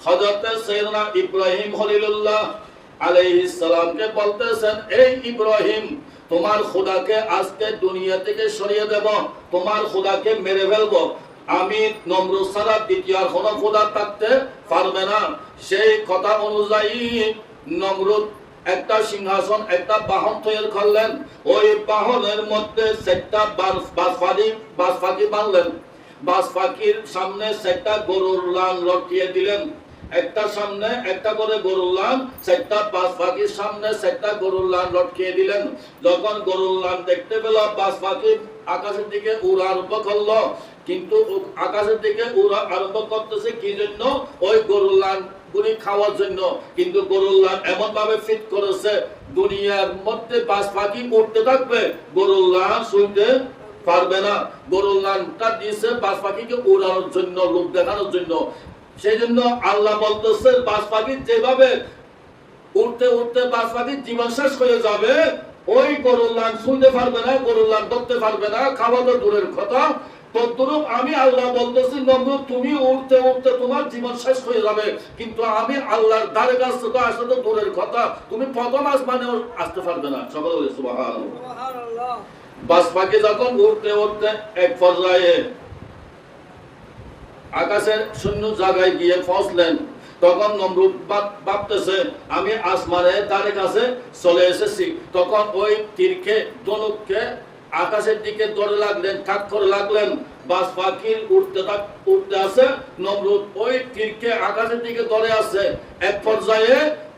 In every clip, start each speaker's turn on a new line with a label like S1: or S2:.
S1: হযরত সাইয়েদনা ইব্রাহিম খলিলুল্লাহ আলাইহিস সালামকে বলতেছেন, এই ইব্রাহিম, তোমার খোদাকে আজকে দুনিয়া থেকে সরিয়ে দেব, তোমার খোদাকে মেরে ফেলবো। আমি নমরুদ ছাড়া দ্বিতীয় আর কোনো খোদা থাকতে পারবে না। সেই কথা অনুযায়ী নমরুদ একটা সিংহাসন, একটা বাহন তৈরি করলেন। ওই বাহনের মধ্যে সেটা বাজপাখি বানলেন। বাজপাখির সামনে সেটা গরুর লান লটকিয়ে দিলেন। একটা সামনে একটা করে গরুর লান, সেটা বাজপাখির সামনে সেটা গরুর লান লটকিয়ে দিলেন। যখন গরুর লান দেখতে পেল, বাজপাখি আকাশের দিকে উড়া আরম্ভ করলো। কিন্তু আকাশের দিকে উড়া আরম্ভ করতেছে কি জন্য? ওই গরুর লান গুলি খাওয়ার জন্য। কিন্তু গরুর লান এমন ভাবে ফিট করেছে, দুনিয়ার মধ্যে বাজপাখি উড়তে থাকবে, গরুর লান শুনতে পারবে না। গরুর লানটা দিয়েছে বাজপাখিকে উড়ানোর জন্য, লোক দেখানোর জন্য। সেই জন্য আল্লাহ বলতেছে, বাজপাখি যেভাবে উঠতে উঠতে বাজপাখির জীবন শেষ হয়ে যাবে, ওই গরুর লান শুনতে পারবে না, গরুর লান ধরতে পারবে না, খাওয়া তো দূরের কথা। তদ্রূপ আমি আল্লাহ বলতেছি, নমরুদ, তুমি উঠতে উঠতে তোমার জীবন শেষ হয়ে যাবে, কিন্তু আমি আল্লাহর দ্বারে কাছে তো আসলে তো দূরের কথা, তুমি প্রথম আসমানেও আসতে পারবে না। সকলে বলে সুবহানাল্লাহ। বাজপাখি যখন উঠতে উঠতে এক পর্যায়ে আকাশের শূন্য জায়গায় গিয়ে পৌঁছলেন, তখন নমরুদ ভাবতেছে, আমি আসমানের দ্বারে কাছে চলে এসেছি। তখন ওই তীরকে, ধনুককে আকাশের দিকে ধরে লাগলেন, ঠাক করে লাগলেন। বাজপাখির উঠতে আছে, নমরুদ ওই তীরকে আকাশের দিকে ধরে আছে। এক পর্যায়ে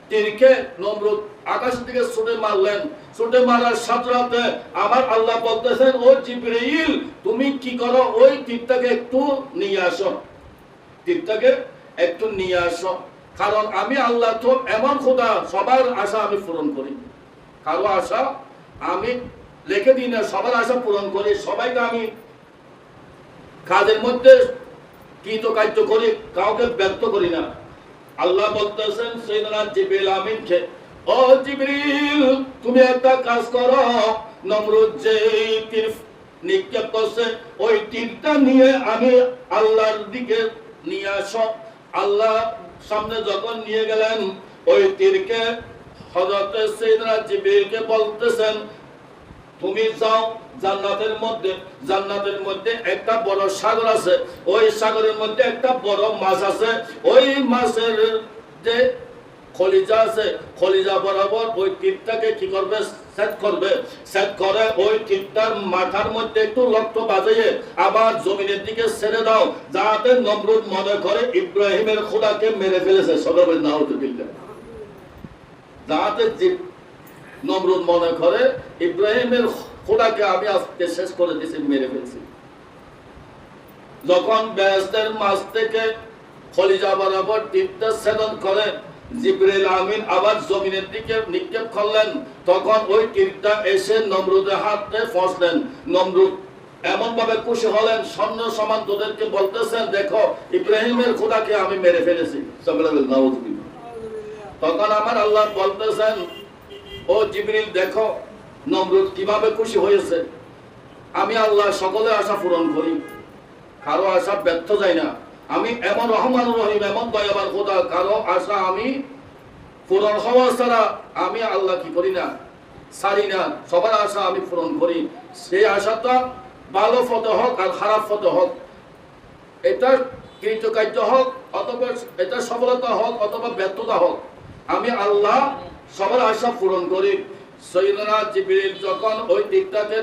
S1: তীরকে নমরুদ আকাশের দিকে ছুটে মারলেন। ছুটে মারার সাথে সাথে আমার আল্লাহ বলতেছেন, ও জিবরাইল, তুমি কি করো? ওই তীরটাকে একটু নিয়ে আসো, তীরটাকে একটু নিয়ে আসো। কারণ আমি আল্লাহ তো এমন খোদা, সবার আশা আমি পূরণ করি। কারো আশা আমি রেখে দিই না, সবার আশা পূরণ করি। সবাইকে আমি কাজের মধ্যে কৃতকার্য করি, কাউকে ব্যর্থ করি না। আল্লাহ বলতেছেন সাইয়েদনা জিবরিল আমিনকে, ও জিবরিল, তুমি একটা কাজ করো, নমরুদ যে তীর নিক্ষেপ করছে, ওই তীরটা নিয়ে আমি আল্লাহর দিকে নিয়ে আসো। আল্লাহ সামনে যখন নিয়ে গেলেন, ওই তীরকে হযরত সাইয়েদনা জিবরিলকে বলতেছেন, তুমি যাও জান্নাতের মধ্যে একটা বড় সাগর আছে, ওই সাগরের মধ্যে একটা বড় মাছ আছে। ওই মাছের যে খলিজা আছে, খলিজা বরাবর ওই তীরটাকে কি করবে? সেট করে ওই তীরটার মাথার মধ্যে একটু রক্ত বাজিয়ে আবার জমিনের দিকে ছেড়ে দাও, যাতে নমরুদ মনে করে ইব্রাহিমের খোদাকে মেরে ফেলেছে। সবাই নাউযুবিল্লাহ। যাতে নমরুদ মনে করে ইব্রাহিমের খোদাকে আমি আজকে শেষ করে দিয়েছি, মেরে ফেলছি। যখন বেহেশতের মাছ থেকে খলিজা বরাবর তীরটা ছেদন করে জিবরিল আমিন আবার জমিনের দিকে নিক্ষেপ করলেন, তখন ওই তীরটা এসে নমরুদের হাতে পৌঁছলেন। নমরুদ এমন ভাবে খুশি হলেন, স্বর্ণ সমান তোদেরকে বলতেছেন, দেখো ইব্রাহিমের খোদাকে আমি মেরে ফেলেছি। তখন আমার আল্লাহ বলতেছেন, ও জিবরিল, দেখো নমরুদ কিভাবে খুশি হয়েছে। আমি আল্লাহ সকলের আশা পূরণ করি, কারো আশা ব্যর্থ যায় না। আমি এমন রহমানুর রহিম, এমন দয়াবান খোদা, কারো আশা আমি পূরণ হওয়া ছাড়া আমি আল্লাহ কি করি না, ছাড়ি না। সবার আশা আমি পূরণ করি। সেই আশাটা ভালো পথে হোক আর খারাপ পথে হোক, এটা কৃতকার্য হোক অথবা এটা সফলতা হোক অথবা ব্যর্থতা হোক, আমি আল্লাহ সবার আশা পূরণ করি। সাইয়েদনা জিবরিল যখন ওই দিকটাকে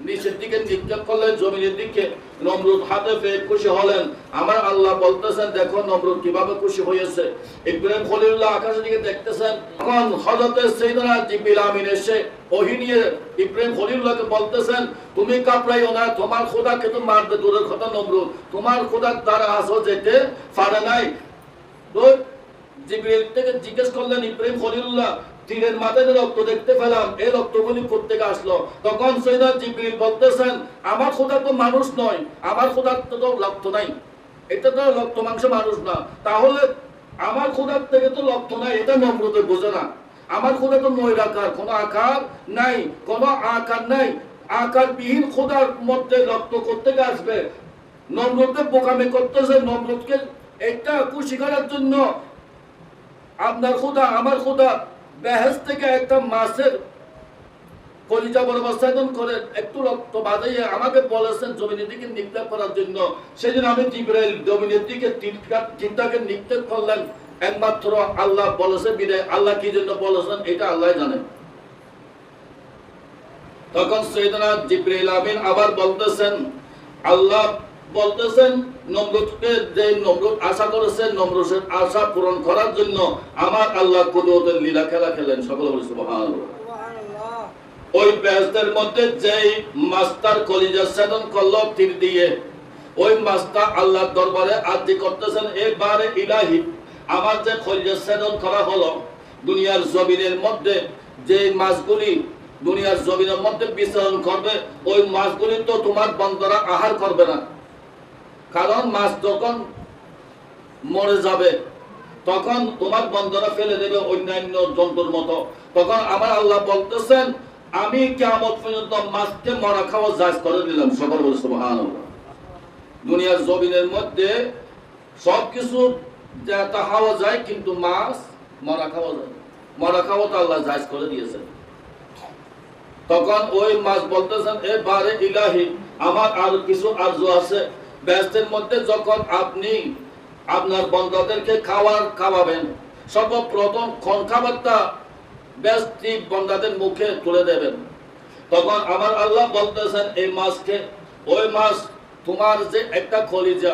S1: নিচের দিকে নিক্ষেপ করলেন, জমিনের দিকে, নমরুদ হাতে পেয়ে খুশি হলেন। আমার আল্লাহ বলতেছেন, দেখো নমরুদ কিভাবে খুশি হয়েছে। ইব্রাহিম খলিলুল্লাহ আকাশের দিকে দেখতেছেন। তখন হযরত সাইয়েদনা জিবরিল আমিন এসে ওহী নিয়ে ইব্রাহিম খলিলুল্লাহকে বলতেছেন, তুমি কাপড়াইও না, তোমার খোদাকে তো মারবে দূরের কথা নমরুদ, তোমার খোদার দ্বারা আসো যেতে পারে নাই। তো জিবরিল থেকে জিজ্ঞেস করলেন ইব্রাহিম খলিলুল্লাহ, তীরের মাথায় রক্ত দেখতে পেলাম, এই রক্তগুলি কোত্থেকে আসলো? তখন সাইয়েদনা জিবরিল বলতেছেন, আমার খোদা তো মানুষ নয়, আমার খোদার তো রক্ত নাই, এটা তো রক্ত মাংস মানুষ না, তাহলে আমার খোদার থেকে তো রক্ত নাই, এটা নমরুদে বোঝে না। আমার খোদা তো নৈরাকার, কোনো আকার নাই, কোনো আকার নাই, আকারবিহীন খোদার মধ্যে রক্ত কোত্থেকে আসবে? নমরুদকে বোকামি করতেছে, নমরুদকে এটা খুশি করার জন্য আপনার খোদা আমার খোদা বেহেশত থেকে একটা মাছের কলিজা বরবাসায়ন করে একটু রক্ত বাঁধাইয়ে আমাকে বলেছেন জমিনের দিকে নিক্ষেপ করার জন্য। সেদিন আমি জিবরাইল জমিনের দিকে তীরটাকে নিক্ষেপ করলেন, একমাত্র আল্লাহ বলেছে বিদায়। আল্লাহ কি জন্য বলেছেন এটা আল্লাহ জানেন। তখন সৈয়দনা জিবরাইল আমিন আবার বলতেছেন, আল্লাহ বলতেছেন নমরুদকে, যে নমরুদ আশা করেছেন নমরুদের আশা পূরণ করার জন্য আমার আল্লাহ কুদরতের লীলা খেলা খেলেন। সকলে বলে সুবহানাল্লাহ। ওই বেহেশতের মধ্যে যেই মাস্টার কলিজা ছেদন করলো তীর দিয়ে, ওই মাস্টার আল্লাহর দরবারে আরজি করতেছেন, এবারে ইলাহি আমার যে কলিজা ছেদন করা হলো দুনিয়ার জমিনের মধ্যে, যে মাছগুলি দুনিয়ার জমিনের মধ্যে বিচরণ করবে, ওই মাছগুলি তো তোমার বন্দরা আহার করবে না, কারণ মাছ যখন মরে যাবে তখন তোমার বন্দরা ফেলে দেবে অন্যান্য জন্তুর মতো। তখন আমার আল্লাহ বলতেছেন, আমি কিয়ামত পর্যন্ত মাছকে মরা খাওয়া জায়েজ করে দিলাম। সকল বলে সুবহানাল্লাহ। দুনিয়ার জমিনের মধ্যে সবকিছু যেটা খাওয়া যায়, কিন্তু মাছ মরা খাওয়া যায়, মরা খাওয়া তো আল্লাহ জায়েজ করে দিয়েছেন। তখন ওই মাছ বলতেছেন, এবারে ইলাহি আমার আর কিছু আরজু আছে। বেহেশতের মধ্যে যখন আপনি আপনার বন্দাদেরকে খাওয়াবেন, সর্বপ্রথম খাবারটা বেহেশতি বন্দাদের মুখে তুলে দেবেন। তখন আমার আল্লাহ বলতেছেন এই মাছকে, ওই মাছ তোমার যে একটা কলিজা,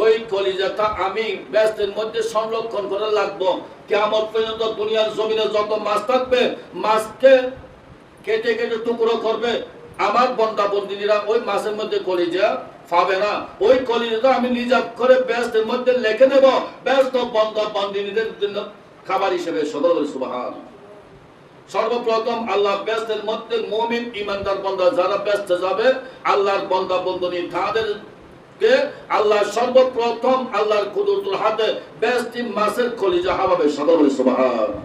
S1: ওই কলিজাটা আমি বেহেশতের মধ্যে সংরক্ষণ করে রাখবো। কিয়ামত পর্যন্ত দুনিয়ার জমিনে যত মাছ থাকবে, মাছকে কেটে কেটে টুকরো করবে, আমার বন্দা বন্দিনীরা ওই মাছের মধ্যে কলিজা পাবে না। ওই কলিজাটা আমি রিজার্ভ করে বেহেশতের মধ্যে লিখে দেব বেহেশত বন্দা বন্দিনীদের জন্য খাবার হিসেবে। সকল সুবহানাল্লাহ। সর্বপ্রথম আল্লাহ বেহেশতের মধ্যে মুমিন ইমানদার বান্দা যারা বেহেশতে যাবে, আল্লাহর বান্দা বন্দনী তাদেরকে আল্লাহ সর্বপ্রথম আল্লাহর কুদরতের হাতে বেহেশতি মাছের কলিজা খাওয়াবে। সকল সুবহানাল্লাহ।